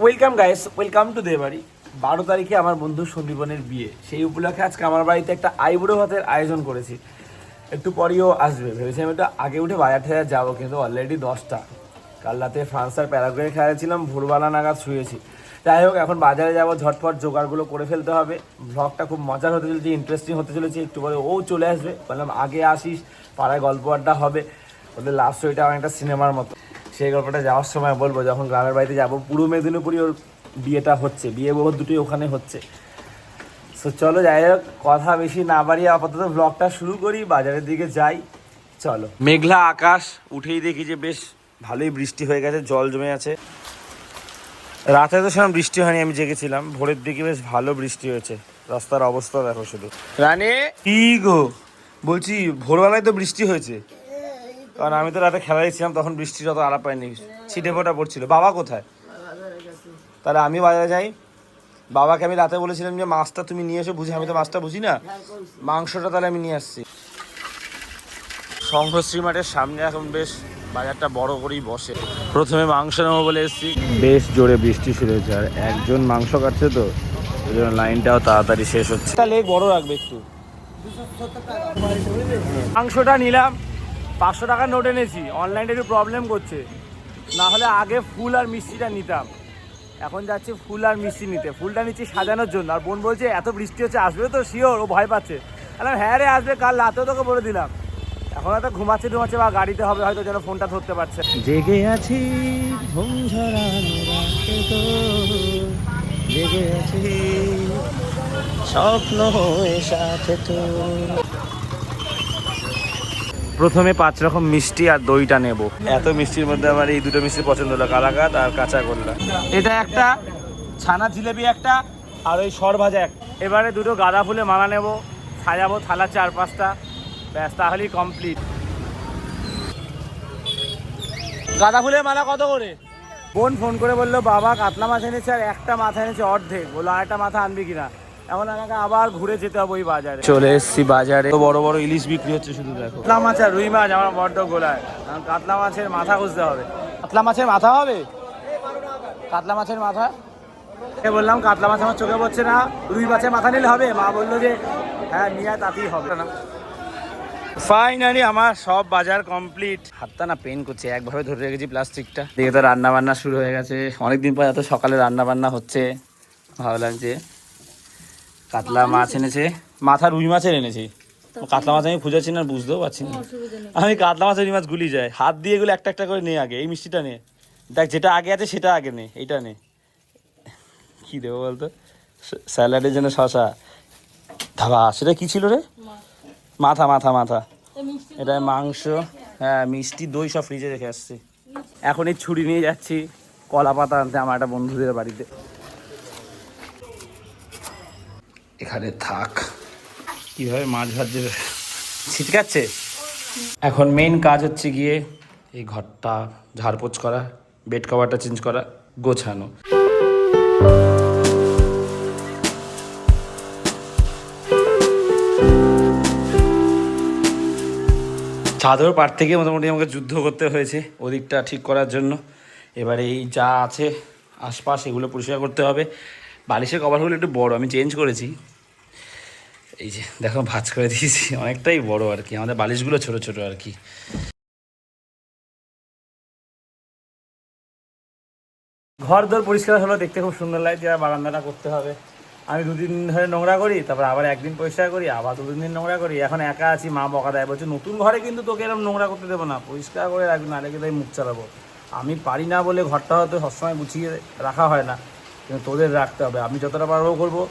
Welcome guys, welcome to দেবাড়ি। 12 তারিখে আমার বন্ধু সন্দীপনের বিয়ে, সেই উপলক্ষে আজকে আমার বাড়িতে একটা আইবুড়ো ভাতের আয়োজন করেছি। একটু পরেও আসবে ভেবেছিলাম, একটু আগে উঠে বাজার ঠেজার যাবো, কিন্তু অলরেডি 10টা। কাল রাতে ফ্রান্স আর প্যারাগুয়ে খেয়েছিলাম, ভোরবেলা নাগাদ শুয়েছি। যাই হোক, এখন বাজারে যাবো, ঝটপট জোগাড়গুলো করে ফেলতে হবে। ব্লগটা খুব মজার হতে চলেছে, ইন্টারেস্টিং হতে চলেছে। একটু পরে ও চলে আসবে, বললাম আগে আসিস, পাড়ায় গল্প আড্ডা হবে। ওদের লাভ স্টোরিটা অনেকটা সিনেমার মতো। সেই গল্পটা যাওয়ার সময় বলবো, যখন গ্রামের বাড়িতে যাবো। পূর্ব মেদিনীপুরে ওর বিয়েটা হচ্ছে, বিয়ে বহু দুটোই ওখানে হচ্ছে। সো চলো, যাই হোক, কথা বেশি না বাড়িয়ে আপাতত ব্লগটা শুরু করি, বাজারের দিকে যাই। চলো। মেঘলা আকাশ, উঠেই দেখি যে বেশ ভালোই বৃষ্টি হয়ে গেছে, জল জমে আছে। রাতে তো সেরকম বৃষ্টি হয়নি, আমি জেগেছিলাম। ভোরের দিকে বেশ ভালো বৃষ্টি হয়েছে। রাস্তার অবস্থা দেখো শুধু। রানী কি গো, বলছি ভোরবেলায় তো বৃষ্টি হয়েছে, কারণ আমি তো রাতে খেলা দেখছিলাম, তখন বৃষ্টির অত আড়া পাইনি, ছিটে ফোঁটা পড়ছিল। বাবা কোথায়? তাহলে আমি বাজারে যাই। বাবাকে আমি রাতে বলেছিলাম যে মাছটা তুমি নিয়ে এসো, বুঝি আমি তো মাছটা বুঝি না। মাংসটা তাহলে আমি নিয়ে আসছি। শঙ্খশ্রী মাঠের সামনে এখন বেশ বাজারটা বড় করেই বসে। প্রথমে মাংস নেবো বলে এসেছি, বেশ জোরে বৃষ্টি শুরু হয়েছে, আর একজন মাংস কাটছে তো, ওই জন্য লাইনটাও তাড়াতাড়ি শেষ হচ্ছে। লেগ বড় রাখবে একটু। মাংসটা নিলাম, 500 টাকার নোট এনেছি। অনলাইনে একটু প্রবলেম করছে, না হলে আগে ফুল আর মিষ্টিটা নিতাম। এখন যাচ্ছি ফুল আর মিষ্টি নিতে। ফুলটা নিচ্ছি সাজানোর জন্য। আর বোন বলছে এত বৃষ্টি হচ্ছে, আসবে তো শিওর? ও ভয় পাচ্ছে। বললাম হ্যাঁ রে, আসবে, কাল রাতেও তোকে বলে দিলাম। এখন হয়তো ঘুমাচ্ছে বা গাড়িতে হবে হয়তো, যেন ফোনটা ধরতে পারছে। জেগে আছি ঘুম ঝরানো রাতে তো, জেগে আছি স্বপ্ন হয়ে সাথে তো। প্রথমে 5 রকম মিষ্টি আর দইটা নেব। এত মিষ্টির মধ্যে আমার এই দুটো মিষ্টি পছন্দ হলো, কালাকাঁদ আর কাঁচা গোল্লা। এটা একটা, ছানা জিলেবি একটা, আর ওই সর ভাজা একটা। এবারে দুটো গাঁদা ফুলে মালা নেব, সাজাবো থালা 4-5টা, ব্যাস তাহলেই কমপ্লিট। গাঁদা ফুলের মালা কত করে? বোন ফোন করে বললো বাবা কাতলা মাছ এনেছে, আর একটা মাথা এনেছে অর্ধেক, বললো আর একটা মাথা আনবি কিনা। এখন আমাকে আবার ঘুরে যেতে হবে ওই বাজারে। চলে এসছি বাজারে, বড় বড় ইলিশ বিক্রি হচ্ছে শুধু দেখো। কাতলা মাছ আর রুই মাছ আমার বড্ড গোলায়, কারণ কাতলা মাছের মাথা খুঁজতে হবে। কাতলা মাছের মাথা হবে? কাতলা মাছের মাথা বললাম, কাতলা মাছ আমার চোখে পড়ছে না, রুই মাছের মাথা নিলে হবে? মা বললো যে হ্যাঁ নিয়ে তাতেই হবে না। ফাইনালি আমার সব বাজার কমপ্লিট। হাতটা না পেন করছে, একভাবে ধরে রেখেছি প্লাস্টিকটা। দিকে তো রান্না বান্না শুরু হয়ে গেছে, অনেকদিন পর এত সকালে রান্না বান্না হচ্ছে। ভাবলাম যে কাতলা মাছ এনেছে, মাথা রুই মাছের এনেছি। কাতলা মাছ আমি খুঁজেছি না, বুঝতেও পারছি না। আমি কাতলা মাছ রুই মাছ গুলি যায়, হাত দিয়ে এগুলো একটা একটা করে নিয়ে আগে। এই মিষ্টিটা নে, দেখ যেটা আগে আছে সেটা আগে নে, এইটা নে। কি দেবো বলতো? স্যালাডের জন্য শশা। ধাবা, সেটা কি ছিল রে? মাথা মাথা মাথা। এটা মাংস, হ্যাঁ মিষ্টি দই সব ফ্রিজে রেখে আসছি। এখন এই ছুরি নিয়ে যাচ্ছি কলা পাতা আনতে আমার একটা বন্ধুদের বাড়িতে। এখানে থাক, কিভাবে মাছ ভাজছে ছিটকাচ্ছে। এখন মেইন কাজ হচ্ছে গিয়ে এই ঘরটা ঝাড়পোছ করা, বেড কভারটা চেঞ্জ করা, গোছানো। চাদর পাড় থেকে মোটামুটি আমাকে যুদ্ধ করতে হয়েছে ওদিকটা ঠিক করার জন্য। এবারে এই যা আছে আশপাশ এগুলো পরিষ্কার করতে হবে। বালিশের কভারগুলো একটু বড়, আমি চেঞ্জ করেছি। এই যে দেখো ভাঁজ করে দিয়েছি, অনেকটাই বড় আর কি। আমাদের বালিশগুলো ছোট ছোট আর কি। ঘর দোর পরিষ্কার হলো, দেখতে খুব সুন্দর লাগছে। আর বারান্দাটা করতে হবে। আমি 2 দিন ধরে নোংরা করি, তারপর আবার একদিন পরিষ্কার করি, আবার 2-3 দিন নোংরা করি। এখন একা আছি, মা বকা দেয়, বলছে নতুন ঘরে কিন্তু তোকে এরকম নোংরা করতে দেবো না, পরিষ্কার করে রাখবি, না রেখে তাই মুখ চালাবো। আমি পারি না বলে ঘরটা হয়তো সবসময় গুছিয়ে রাখা হয় না, কিন্তু তোদের রাখতে হবে। আমি যতটা পারবো করবো,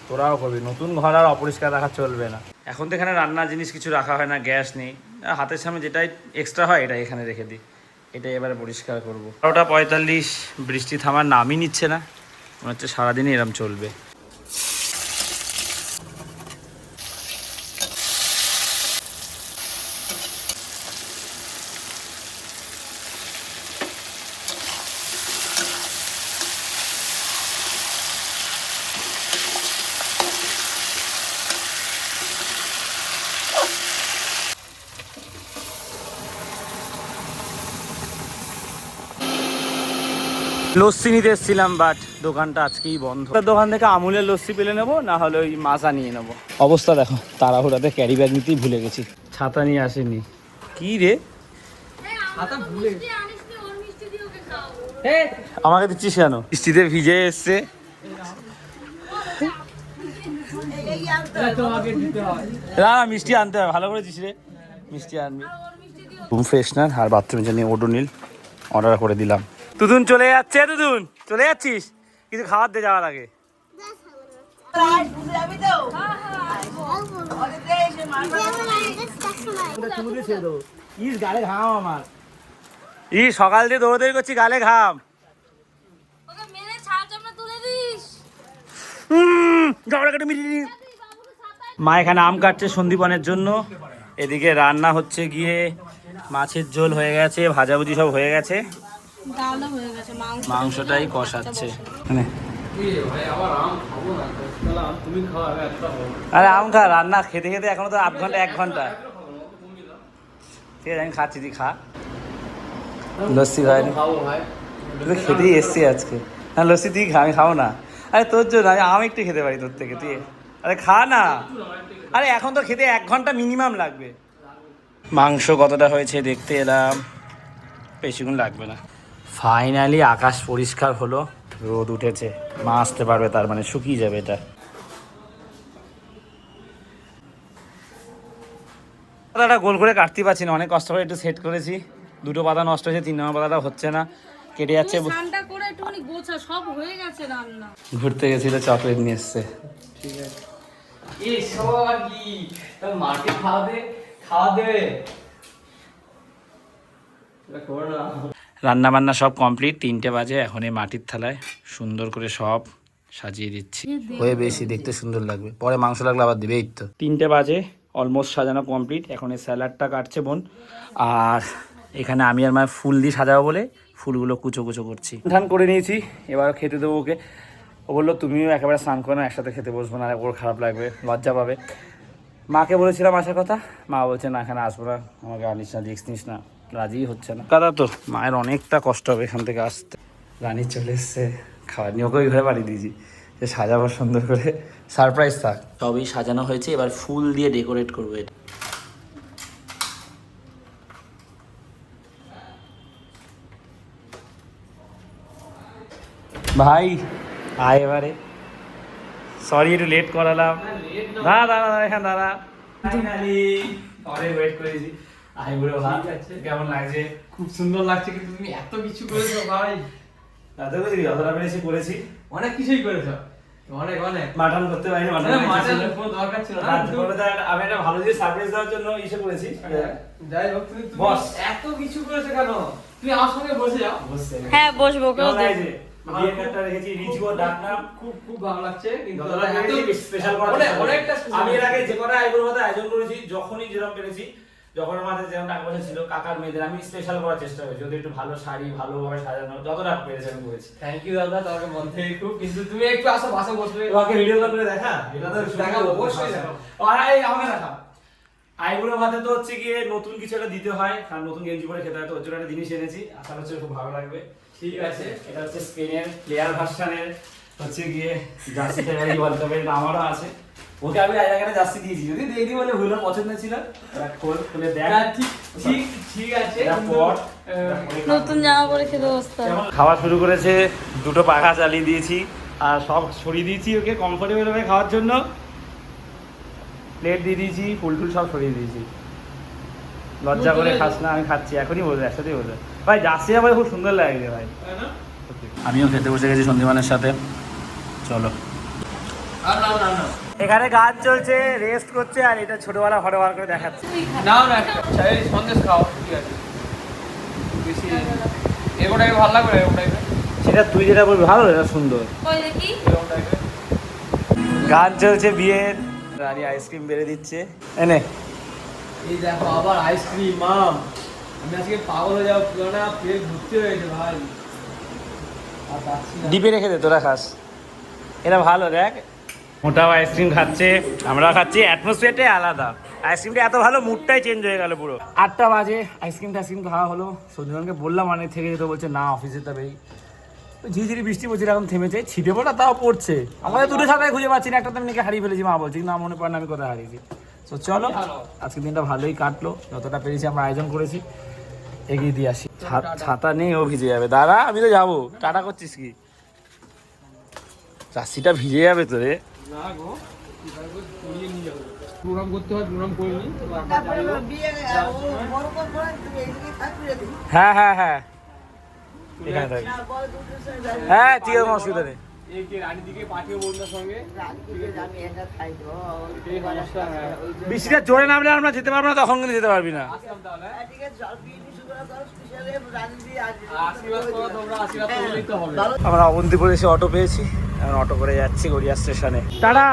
তোরাও করবি। নতুন ঘর আর অপরিষ্কার রাখা চলবে না। এখন তো এখানে রান্নার জিনিস কিছু রাখা হয় না, গ্যাস নেই। হাতের সামনে যেটাই এক্সট্রা হয় এটাই এখানে রেখে দিই। এটাই এবারে পরিষ্কার করবো। 12:45, বৃষ্টি থামার নামই নিচ্ছে না, মনে হচ্ছে সারাদিনই এরম চলবে। লস্যি নিতে এসেছিলাম, বাট দোকানটা আজকেই বন্ধ। দোকান থেকে আমুলের লস্যি পেলে নেবো, না হলে ওই মাজা নিয়ে নেবো। অবস্থা দেখো, তাড়াহুড়াতে ক্যারি ব্যাগ নিতেই ভুলে গেছি, ছাতা নিয়ে আসেনি। কি রে, আমাকে দিচ্ছিস কেন? বৃষ্টিতে ভিজে এসছে। না মিষ্টি আনতে হবে, ভালো করেছিস রে, মিষ্টি আনবি। রুম ফ্রেশনার আর বাথরুমের জন্য ওডোনিল অর্ডার করে দিলাম। তুতুন চলে যাচ্ছে, তুতুন চলে যাচ্ছিস? কিছু খাবার দিয়ে যাওয়ার আগে। গালে ঘাম আমার, সকাল দিয়ে দৌড়াদৌড়ি করছি, গালে ঘাম। মা এখানে আম কাটছে সন্দীপনের জন্য, এদিকে রান্না হচ্ছে গিয়ে মাছের ঝোল হয়ে গেছে, ভাজাভুজি সব হয়ে গেছে, মাংসটাই কষাচ্ছে। আরে আম খা, রান্না খেতে খেতে এখনো তো আধ ঘন্টা 1 ঘন্টা। ঠিক আছে আমি খাচ্ছি, তুই খা। লস্যি ভাই তুই খেতেই এসছি আজকে। হ্যাঁ লস্যি তুই খা, আমি খাও না। আরে তোর জন্য আমি একটু খেতে পারি তোর থেকে, তুই আরে খা না। আরে এখন তো খেতে 1 ঘন্টা মিনিমাম লাগবে। মাংস কতটা হয়েছে দেখতে এলাম, বেশিক্ষণ লাগবে না। ফাইনালি আকাশ পরিষ্কার হলো, রোদ উঠেছে, মা আসতে পারবে, তার মানে শুকিয়ে যাবে এটা। পাতাটা গোল করে কাটতে পারছি না, অনেক কষ্ট করে একটু সেট করেছি। 2টো পাতা নষ্ট হয়েছে, 3 নম্বর পাতাটা হচ্ছে না, কেটে যাচ্ছে। ঘুরতে গেছিল, চকলেট নিয়ে এসছে। ঠিক আছে রান্না বান্না সব কমপ্লিট, 3টে বাজে। এখন এই মাটির থালায় সুন্দর করে সব সাজিয়ে দিচ্ছি, হয়ে বেশি দেখতে সুন্দর লাগবে, পরে মাংস লাগলে আবার দিবে। এই তো 3টে বাজে, অলমোস্ট সাজানো কমপ্লিট। এখন এই স্যালাডটা কাটছে বোন, আর এখানে আমি আর মায়ের ফুল দিয়ে সাজাবো বলে ফুলগুলো কুচো কুচো করছি। ধান করে নিয়েছি, এবার খেতে দেবো ওকে। ও বললো তুমিও একেবারে স্নান করো না, একসাথে খেতে বসবো না, ওর খারাপ লাগবে, লজ্জা পাবে। মাকে বলেছিলাম আসার কথা, মা বলছে না এখানে আসবো না, আমাকে আনিস না, রিস্ক নিস না, রাজিই হচ্ছে না। দাদা তো মায়ের অনেকটা কষ্ট হবে এখান থেকে আসতে। রানী চলে এসছে, খাবার নিয়ে ওকে ওইভাবে বাড়ি দিয়েছি যে সাজাবো সুন্দর করে, সারপ্রাইজ থাক। সবই সাজানো হয়েছে, এবার ফুল দিয়ে ডেকোরেট করবো এটা। ভাই আয় এবারে, সরি একটু লেট করালাম। দাঁড়া দাঁড়া দাঁড়া এখানে দাঁড়া, ফাইনালি অনেক ওয়েট করেছি। আই বুড়ো ভাই কেমন লাগছে? খুব সুন্দর লাগছে, কিন্তু তুমি এত কিছু করেছো ভাই। তাতে বুঝলি যতটা পেরেছি করেছি, অনেক কিছুই করেছো, অনেক অনেক। মাটন করতে পারিনি, মাটনের কোনো দরকার ছিল না। আমি একটা ভালো জিনিস সারপ্রাইজ দেওয়ার জন্য ইসে করেছি। যাই হোক, তুমি বস এত কিছু করেছো কেন? তুমি আমার সঙ্গে বসে যাও। হ্যাঁ বসবো, কেউ বিয়ের কার্ডটা রেখেছি, রিজু আর ডাক নাম। খুব খুব ভালো লাগছে, কিন্তু স্পেশাল অনেকটা। আমি এর আগে যে কটা আইবুড়ো ভাতে আয়োজন করেছি, যখনই যেরকম পেরেছি, যখন আমাদের যেরকম টাকা পয়সা ছিল কাকার মেয়েদের, আমি স্পেশাল করার চেষ্টা করেছি, যদি একটু ভালো শাড়ি ভালোভাবে সাজানো, যতটা পেরেছি আমি করেছি। থ্যাংক ইউ দাদা, তোমাকে মন থেকে খুব। কিন্তু তুমি একটু আসো, বাসা বসবে, তোমাকে ভিডিও কল করে দেখা, এটা তো দেখাবো, অবশ্যই দেখাবো। আর আমাকে দেখা। আইবুড়ো ভাতে তো হচ্ছে গিয়ে নতুন কিছু একটা দিতে হয়, কারণ নতুন গেঞ্জি পরে খেতে হয়, তো ওর জন্য একটা জিনিস এনেছি, আশা করছি খুব ভালো লাগবে। ঠিক আছে, এটা হচ্ছে স্পেনের প্লেয়ার ভার্সনের হচ্ছে গিয়ে জার্সি টাইপ ওয়ার্ল্ড কাপের, এটা আমারও আছে। ওকে আমি এখানে জার্সি দিয়েছি, যদি দেখি বলে ভুল পছন্দ ছিল, খুলে দেখ। ঠিক ঠিক আছে, নতুন জামা পরে খেতে বসতে হবে। খাওয়া শুরু করেছে, 2টো পাখা চালিয়ে দিয়েছি, আর সব সরিয়ে দিয়েছি ওকে কমফোর্টেবল ভাবে খাওয়ার জন্য। প্লেট দিয়ে দিয়েছি, ফুল টুল সব সরিয়ে দিয়েছি। লজ্জা করে খাস না, আমি খাচ্ছি, এখনই বলবো, একসাথেই বলবো। ভাই জার্সি আমার খুব সুন্দর লাগছে ভাই। আমিও খেতে বসে গেছি সন্দীপনের সাথে, চলো। এখানে গান চলছে, রেস্ট করছে, আর এটা ছোটবেলা ফটোবার করে দেখাচ্ছে। নাও না, চাই সন্দেশ খাও, ঠিক আছে। বেশি এগোটাই ভালো লাগবে, এগোটাই সেটা তুই যেটা বলবি ভালো, এটা সুন্দর। গান চলছে বিয়ের, রানী আইসক্রিম বেড়ে দিচ্ছে, এনে এই দেখো আবার আইসক্রিম। মাম আমি আজকে পাগল হয়ে যাবো, পুরোনা পেট ভর্তি হয়েছে ভাই। আর পাচ্ছি না। ডিপে রেখে দে, তোরা খাস, এটা ভালো। দেখ মোটাও আইসক্রিম খাচ্ছে, আমরা খাচ্ছি, অ্যাটমসফিয়ারটাই আলাদা। আইসক্রিমটা এত ভালো, মুডটাই চেঞ্জ হয়ে গেল পুরো। 8টা বাজে, আইসক্রিম টাইসক্রিম খাওয়া হলো। সঞ্জীবনকে বললাম অনেক থেকে যেতে, বলছে না অফিসে তবেই। ঝিঝিরি বৃষ্টি পড়ছে, এখন থেমেছে, ছিটে পড়া তাও পড়ছে। আমাদের দুটো ছাতায় খুঁজে পাচ্ছি না, একটা তেমনি হারিয়ে ফেলেছি। মা বলছি না মনে পড়ে না আমি কোথায় হারিয়েছি। তো চলো আজকে দিনটা ভালোই কাটলো, যতটা পেরেছি আমরা আয়োজন করেছি, এগিয়ে দিয়ে আসি। ছাতা নেই, ও ভিজে যাবে। দাঁড়া আমি তো যাবো, টাটা করছিস কি? রাশিটা ভিজে যাবে তো রে। না গো, নিয়ে যাবো। প্রোগ্রাম করতে হয়, প্রোগ্রাম করে নিই। হ্যাঁ হ্যাঁ হ্যাঁ এখানে থাকি। হ্যাঁ ঠিক আছে, কোনো অসুবিধা নেই। এই যে রানীদিকে পাঠিয়ে বন্ধুর সঙ্গে বৃষ্টিটা জোরে নামলে আমরা যেতে পারবো না, তখন কিন্তু যেতে পারবি না। আসলাম তাহলে। আশীর্বাদ করো তোমরা, আশীর্বাদ করলেই তো হবে। আমরা অবন্তিপুরে এসে অটো পেয়েছি, এখন অটো করে যাচ্ছি গড়িয়া স্টেশনে। টাটা।